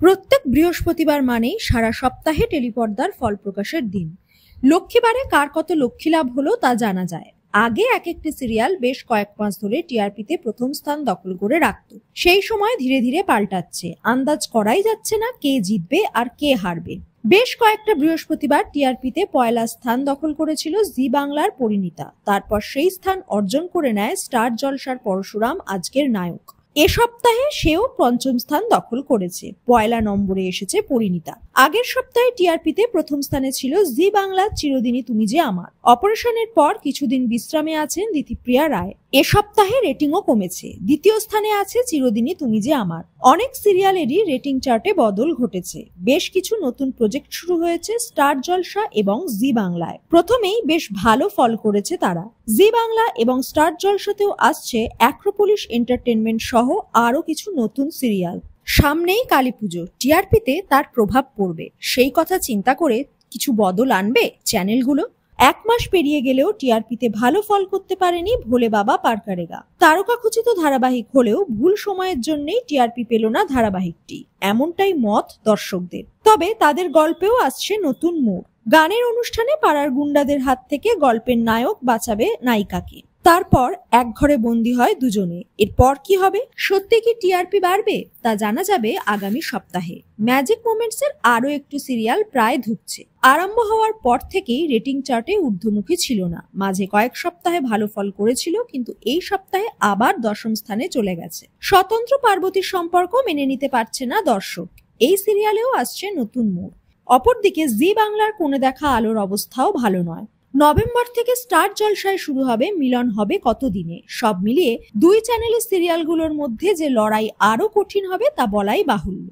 প্রত্যেক বৃহস্পতিবার মানেই সারা সপ্তাহে টেলিপর্দার ফল প্রকাশের দিন। লক্ষ্মীবারে কার কত লক্ষ্মী লাভ হলো তা জানা যায়। আগে এক একটি সিরিয়াল বেশ কয়েক মাস ধরে টিআরপিতে প্রথম স্থান দখল করে রাখত। সেই সময় ধীরে ধীরে পাল্টাচ্ছে, আন্দাজ করাই যাচ্ছে না কে জিতবে আর কে হারবে। বেশ কয়েকটা বৃহস্পতিবার টিআরপিতে পয়লা স্থান দখল করেছিল জি বাংলার পরিণীতা। তারপর সেই স্থান অর্জন করে নেয় স্টার জলসার পরশুরাম, আজকের নায়ক। এ সপ্তাহে সেও পঞ্চম স্থান দখল করেছে, পয়লা নম্বরে এসেছে পরিণীতা। আগের সপ্তাহে টিআরপিতে প্রথম স্থানে ছিল জি বাংলার চিরদিনই তুমি যে আমার। অপারেশনের পর কিছুদিন বিশ্রামে আছেন দিতিপ্রিয়া রায়। এ সপ্তাহে রেটিংও কমেছে, দ্বিতীয় স্থানে আছে চিরদিনই তুমি যে আমার। অনেক সিরিয়ালেরই রেটিং চার্টে বদল ঘটেছে। বেশ কিছু নতুন প্রজেক্ট শুরু হয়েছে স্টার জলসা এবং জি বাংলায়। প্রথমেই বেশ ভালো ফল করেছে তারা। জি বাংলা এবং স্টার জলসাতেও আসছে অ্যাক্রোপলিস এন্টারটেনমেন্ট সহ আরো কিছু নতুন সিরিয়াল। সামনেই কালীপুজো, টিআরপিতে তার প্রভাব পড়বে। সেই কথা চিন্তা করে কিছু বদল আনবে চ্যানেলগুলো। এক মাস পেরিয়ে গেলেও টিআরপিতে ভালো ফল করতে পারেনি ভোলে বাবা পারকারেগা। তারকাখচিত ধারাবাহিক হলেও ভুল সময়ের জন্যই টিআরপি পেল না ধারাবাহিকটি, এমনটাই মত দর্শকদের। তবে তাদের গল্পেও আসছে নতুন মোড়। গানের অনুষ্ঠানে পাড়ার গুন্ডাদের হাত থেকে গল্পের নায়ক বাঁচাবে নায়িকাকে। তারপর এক ঘরে বন্দী হয় দুজনে। এরপর কি হবে? সত্যি কি টিআরপি বাড়বে? তা জানা যাবে আগামী সপ্তাহে। ম্যাজিক মোমেন্টস এর আরো একটু সিরিয়াল প্রায় ধুঁকছে। আরম্ভ হওয়ার পর থেকেই রেটিং চার্টে ঊর্ধ্বমুখী ছিল না। মাঝে কয়েক সপ্তাহে ভালো ফল করেছিল, কিন্তু এই সপ্তাহে আবার দশম স্থানে চলে গেছে। স্বতন্ত্র পার্বতীর সম্পর্ক মেনে নিতে পারছে না দর্শক। এই সিরিয়ালেও আসছে নতুন মোড়। অপরদিকে জি বাংলার কোণে দেখা আলোর অবস্থাও ভালো নয়। নভেম্বর থেকে স্টার জলসায় শুরু হবে মিলন হবে কতদিনে। সব মিলিয়ে দুই চ্যানেলের সিরিয়ালগুলোর মধ্যে যে লড়াই আরো কঠিন হবে তা বলাই বাহুল্য।